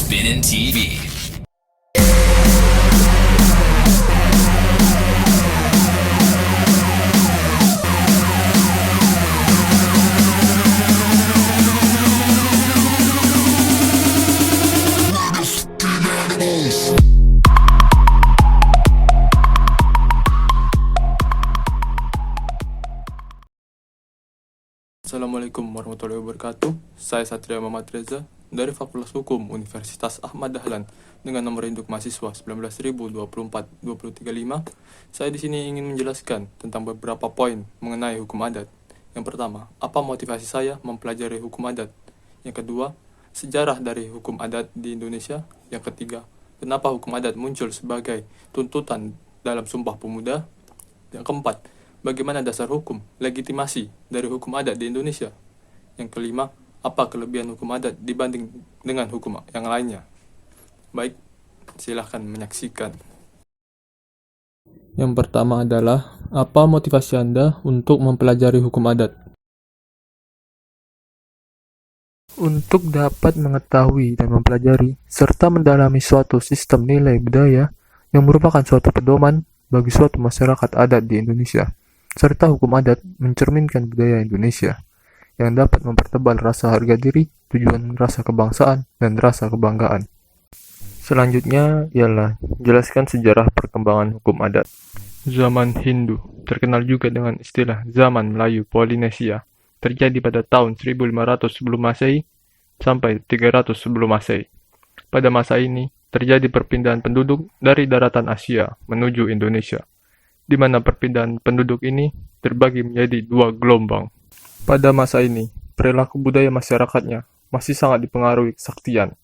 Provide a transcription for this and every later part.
Spinning TV. Assalamualaikum warahmatullahi wabarakatuh. Saya Satria Muhammad Reza dari Fakultas Hukum Universitas Ahmad Dahlan dengan nomor induk mahasiswa 19.024.235. Saya di sini ingin menjelaskan tentang beberapa poin mengenai hukum adat. Yang pertama, apa motivasi saya mempelajari hukum adat? Yang kedua, sejarah dari hukum adat di Indonesia. Yang ketiga, kenapa hukum adat muncul sebagai tuntutan dalam Sumpah Pemuda? Yang keempat, bagaimana dasar hukum, legitimasi dari hukum adat di Indonesia? Yang kelima, apa kelebihan hukum adat dibanding dengan hukum yang lainnya? Baik, silahkan menyaksikan. Yang pertama adalah, apa motivasi Anda untuk mempelajari hukum adat? Untuk dapat mengetahui dan mempelajari, serta mendalami suatu sistem nilai budaya yang merupakan suatu pedoman bagi suatu masyarakat adat di Indonesia, serta hukum adat mencerminkan budaya Indonesia yang dapat mempertebal rasa harga diri, tujuan rasa kebangsaan, dan rasa kebanggaan. Selanjutnya ialah jelaskan sejarah perkembangan hukum adat. Zaman Hindu, terkenal juga dengan istilah zaman Melayu Polinesia, terjadi pada tahun 1500 sebelum Masehi sampai 300 sebelum Masehi. Pada masa ini, terjadi perpindahan penduduk dari daratan Asia menuju Indonesia, di mana perpindahan penduduk ini terbagi menjadi dua gelombang. Pada masa ini, perilaku budaya masyarakatnya masih sangat dipengaruhi kesaktian.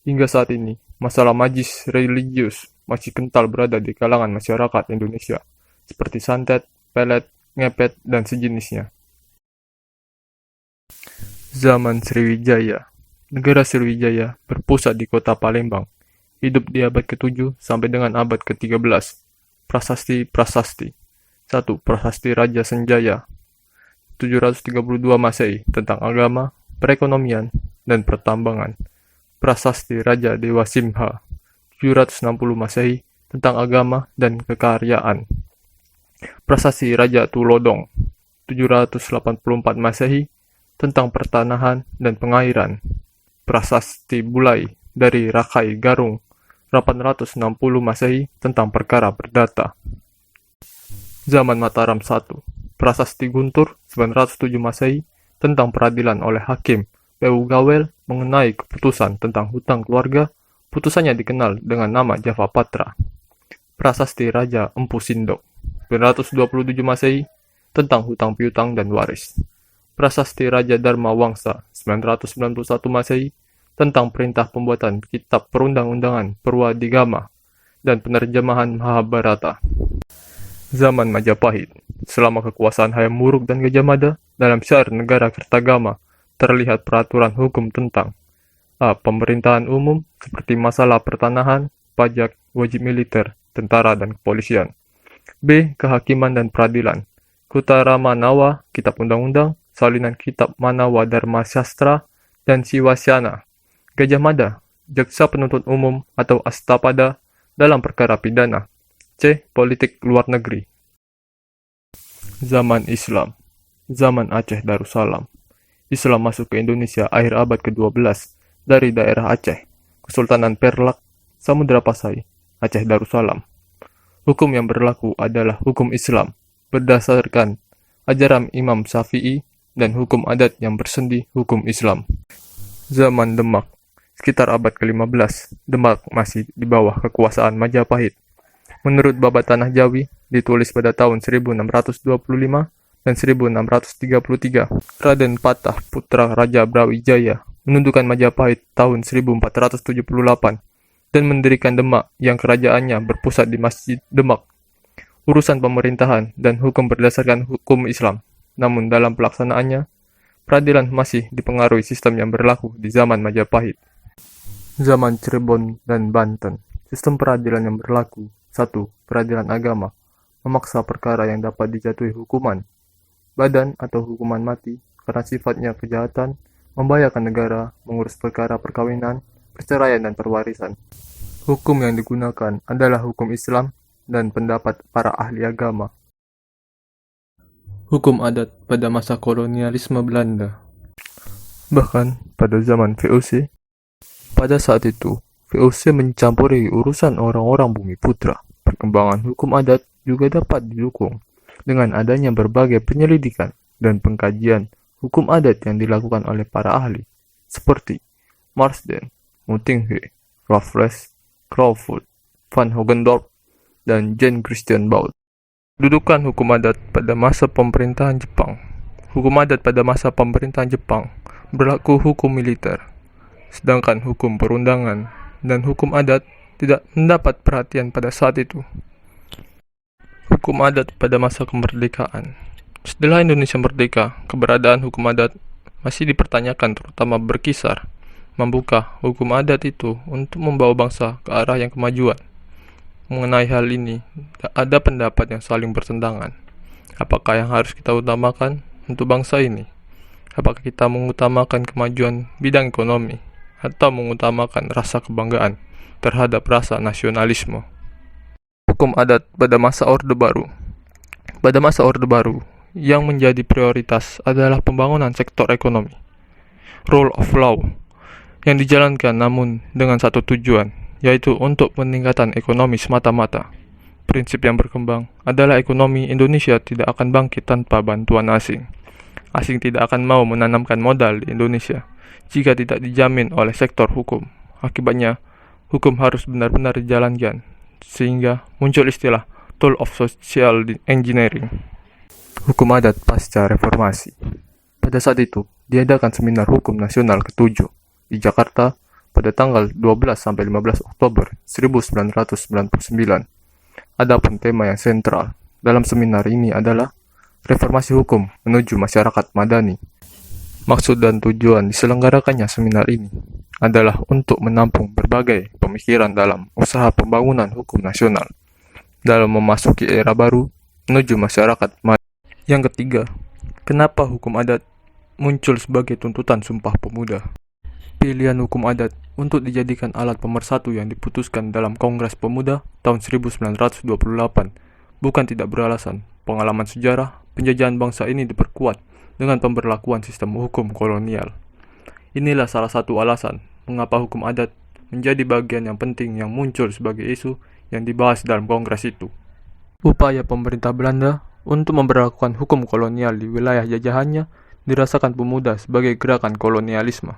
Hingga saat ini, masalah majis religius masih kental berada di kalangan masyarakat Indonesia, seperti santet, pelet, ngepet, dan sejenisnya. Zaman Sriwijaya. Negara Sriwijaya berpusat di kota Palembang, hidup di abad ke-7 sampai dengan abad ke-13. Prasasti. 1. Prasasti Raja Senjaya 732 Masehi tentang agama, perekonomian, dan pertambangan. Prasasti Raja Dewa Simha 760 Masehi tentang agama dan kekaryaan. Prasasti Raja Tulodong 784 Masehi tentang pertanahan dan pengairan. Prasasti Bulai dari Rakai Garung 860 Masehi tentang perkara perdata. Zaman Mataram I. Prasasti Guntur 907 Masehi tentang peradilan oleh hakim P.U. Gawel mengenai keputusan tentang hutang keluarga. Putusannya dikenal dengan nama Java Patra. Prasasti Raja Empu Sindok 927 Masehi tentang hutang piutang dan waris. Prasasti Raja Dharma Wangsa 991 Masehi tentang perintah pembuatan kitab perundang-undangan Purwadigama dan penerjemahan Mahabharata. Zaman Majapahit. Selama kekuasaan Hayam Wuruk dan Gajah Mada, dalam syair negara Kertagama terlihat peraturan hukum tentang a. Pemerintahan umum seperti masalah pertanahan, pajak, wajib militer, tentara, dan kepolisian. B. Kehakiman dan peradilan. Kutara Manawa, Kitab Undang-Undang, salinan Kitab Manawa Dharma Sastra, dan Siwasyana. Gajah Mada, Jaksa Penuntut Umum atau Astapada dalam perkara pidana. C. Politik luar negeri. Zaman Islam. Zaman Aceh Darussalam. Islam masuk ke Indonesia akhir abad ke-12 dari daerah Aceh, Kesultanan Perlak, Samudra Pasai, Aceh Darussalam. Hukum yang berlaku adalah hukum Islam berdasarkan ajaran Imam Syafi'i dan hukum adat yang bersendi hukum Islam. Zaman Demak. Sekitar abad ke-15, Demak masih di bawah kekuasaan Majapahit. Menurut Babat Tanah Jawi, ditulis pada tahun 1625 dan 1633, Raden Patah putra Raja Brawijaya menundukkan Majapahit tahun 1478 dan mendirikan Demak yang kerajaannya berpusat di Masjid Demak. Urusan pemerintahan dan hukum berdasarkan hukum Islam, namun dalam pelaksanaannya, peradilan masih dipengaruhi sistem yang berlaku di zaman Majapahit. Zaman Cirebon dan Banten. Sistem peradilan yang berlaku. 1. Peradilan agama. Memaksa perkara yang dapat dijatuhi hukuman badan atau hukuman mati karena sifatnya kejahatan, membahayakan negara, mengurus perkara perkawinan, perceraian dan perwarisan. Hukum yang digunakan adalah hukum Islam dan pendapat para ahli agama. Hukum adat pada masa kolonialisme Belanda. Bahkan pada zaman VOC, pada saat itu VOC mencampuri urusan orang-orang Bumi Putra. Perkembangan hukum adat juga dapat didukung dengan adanya berbagai penyelidikan dan pengkajian hukum adat yang dilakukan oleh para ahli seperti Marsden, Mutinghe, Raffles, Crawford, Van Hogendorp, dan Jan Christian Baud. Kedudukan hukum adat pada masa pemerintahan Jepang. Hukum adat pada masa pemerintahan Jepang berlaku hukum militer, sedangkan hukum perundangan dan hukum adat tidak mendapat perhatian pada saat itu. Hukum adat pada masa kemerdekaan. Setelah Indonesia merdeka, keberadaan hukum adat masih dipertanyakan, terutama berkisar membuka hukum adat itu untuk membawa bangsa ke arah yang kemajuan. Mengenai hal ini, ada pendapat yang saling bertentangan. Apakah yang harus kita utamakan untuk bangsa ini? Apakah kita mengutamakan kemajuan bidang ekonomi atau mengutamakan rasa kebanggaan terhadap rasa nasionalisme? Hukum adat pada masa Orde Baru. Pada masa Orde Baru, yang menjadi prioritas adalah pembangunan sektor ekonomi. Rule of law yang dijalankan namun dengan satu tujuan, yaitu untuk peningkatan ekonomi semata-mata. Prinsip yang berkembang adalah ekonomi Indonesia tidak akan bangkit tanpa bantuan asing. Asing tidak akan mau menanamkan modal di Indonesia jika tidak dijamin oleh sektor hukum. Akibatnya, hukum harus benar-benar dijalankan, sehingga muncul istilah tool of social engineering. Hukum adat pasca reformasi. Pada saat itu, diadakan seminar hukum nasional ke-7 di Jakarta pada tanggal 12-15 Oktober 1999. Adapun tema yang sentral dalam seminar ini adalah reformasi hukum menuju masyarakat madani. Maksud dan tujuan diselenggarakannya seminar ini adalah untuk menampung berbagai pemikiran dalam usaha pembangunan hukum nasional dalam memasuki era baru menuju masyarakat madani. Yang ketiga, kenapa hukum adat muncul sebagai tuntutan Sumpah Pemuda? Pilihan hukum adat untuk dijadikan alat pemersatu yang diputuskan dalam Kongres Pemuda tahun 1928 bukan tidak beralasan. Pengalaman sejarah penjajahan bangsa ini diperkuat dengan pemberlakuan sistem hukum kolonial. Inilah salah satu alasan mengapa hukum adat menjadi bagian yang penting yang muncul sebagai isu yang dibahas dalam Kongres itu. Upaya pemerintah Belanda untuk memberlakukan hukum kolonial di wilayah jajahannya dirasakan pemuda sebagai gerakan kolonialisme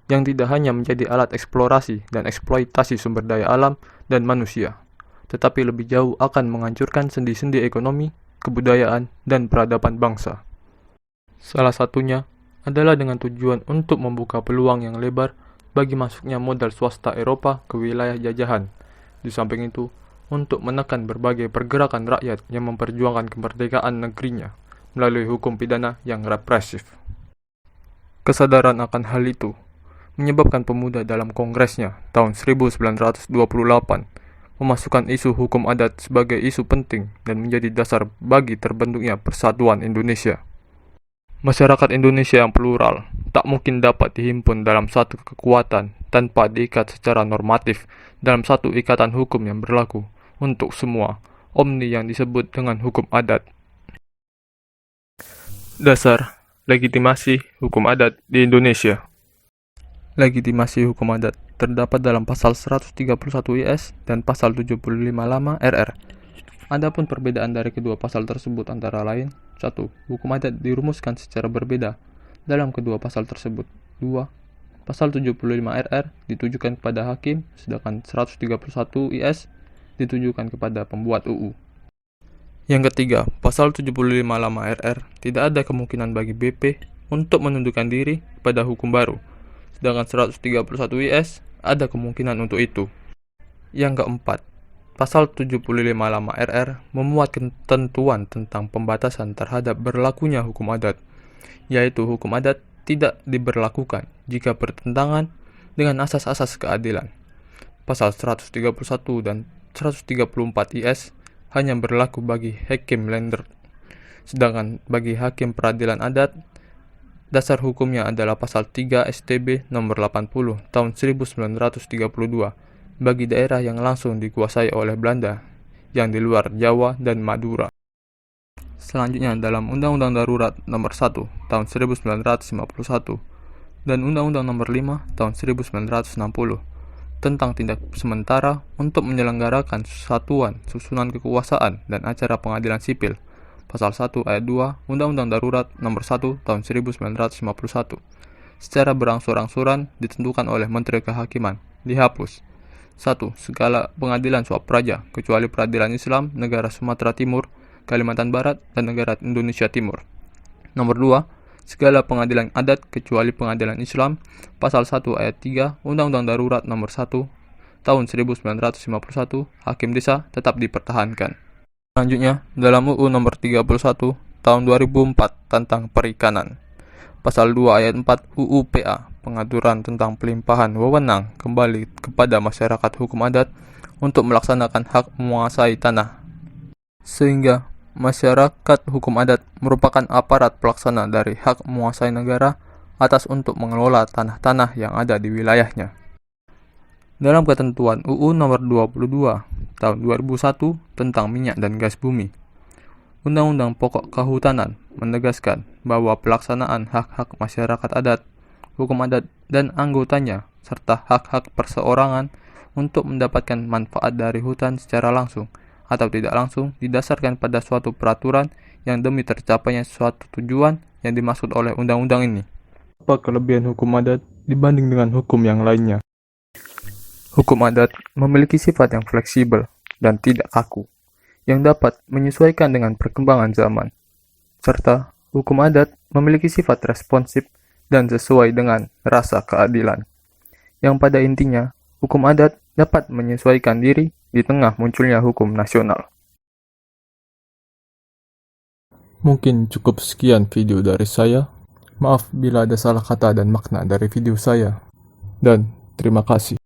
yang tidak hanya menjadi alat eksplorasi dan eksploitasi sumber daya alam dan manusia, tetapi lebih jauh akan menghancurkan sendi-sendi ekonomi, kebudayaan, dan peradaban bangsa. Salah satunya adalah dengan tujuan untuk membuka peluang yang lebar bagi masuknya modal swasta Eropa ke wilayah jajahan. Di samping itu, untuk menekan berbagai pergerakan rakyat yang memperjuangkan kemerdekaan negerinya melalui hukum pidana yang represif. Kesadaran akan hal itu menyebabkan pemuda dalam kongresnya tahun 1928 memasukkan isu hukum adat sebagai isu penting dan menjadi dasar bagi terbentuknya Persatuan Indonesia. Masyarakat Indonesia yang plural tak mungkin dapat dihimpun dalam satu kekuatan tanpa diikat secara normatif dalam satu ikatan hukum yang berlaku untuk semua, omni yang disebut dengan hukum adat. Dasar legitimasi hukum adat di Indonesia. Legitimasi hukum adat terdapat dalam pasal 131 IS dan pasal 75 Lama RR. Adapun perbedaan dari kedua pasal tersebut antara lain: 1. Hukum adat dirumuskan secara berbeda dalam kedua pasal tersebut. 2. Pasal 75 RR ditujukan kepada hakim, sedangkan 131 IS ditujukan kepada pembuat UU. Yang ketiga, pasal 75 Lama RR tidak ada kemungkinan bagi BP untuk menundukkan diri pada hukum baru, sedangkan 131 IS ada kemungkinan untuk itu. Yang keempat, pasal 75 Lama RR memuat ketentuan tentang pembatasan terhadap berlakunya hukum adat, yaitu hukum adat tidak diberlakukan jika bertentangan dengan asas-asas keadilan. Pasal 131 dan 134 IS hanya berlaku bagi hakim lender, sedangkan bagi hakim peradilan adat Dasar hukumnya adalah pasal 3 STB nomor 80 tahun 1932 bagi daerah yang langsung dikuasai oleh Belanda yang di luar Jawa dan Madura. Selanjutnya dalam Undang-Undang Darurat nomor 1 tahun 1951 dan Undang-Undang nomor 5 tahun 1960 tentang tindak sementara untuk menyelenggarakan satuan susunan kekuasaan dan acara pengadilan sipil. Pasal 1 ayat 2 Undang-Undang Darurat nomor 1 tahun 1951 secara berangsur-angsuran ditentukan oleh Menteri Kehakiman dihapus. 1. Segala pengadilan swapraja kecuali peradilan Islam negara Sumatera Timur, Kalimantan Barat, dan negara Indonesia Timur. Nomor 2. Segala pengadilan adat kecuali pengadilan Islam. Pasal 1 ayat 3 Undang-Undang Darurat nomor 1 tahun 1951 Hakim Desa tetap dipertahankan. Selanjutnya, dalam UU nomor 31 tahun 2004 tentang perikanan. Pasal 2 ayat 4 UU PA, pengaturan tentang pelimpahan wewenang kembali kepada masyarakat hukum adat untuk melaksanakan hak menguasai tanah. Sehingga masyarakat hukum adat merupakan aparat pelaksana dari hak menguasai negara atas untuk mengelola tanah-tanah yang ada di wilayahnya. Dalam ketentuan UU nomor 22 tahun 2001 tentang minyak dan gas bumi, Undang-Undang Pokok Kehutanan menegaskan bahwa pelaksanaan hak-hak masyarakat adat, hukum adat, dan anggotanya, serta hak-hak perseorangan untuk mendapatkan manfaat dari hutan secara langsung atau tidak langsung didasarkan pada suatu peraturan yang demi tercapainya suatu tujuan yang dimaksud oleh undang-undang ini. Apa kelebihan hukum adat dibanding dengan hukum yang lainnya? Hukum adat memiliki sifat yang fleksibel dan tidak kaku, yang dapat menyesuaikan dengan perkembangan zaman. Serta, hukum adat memiliki sifat responsif dan sesuai dengan rasa keadilan, yang pada intinya, hukum adat dapat menyesuaikan diri di tengah munculnya hukum nasional. Mungkin cukup sekian video dari saya. Maaf bila ada salah kata dan makna dari video saya. Dan terima kasih.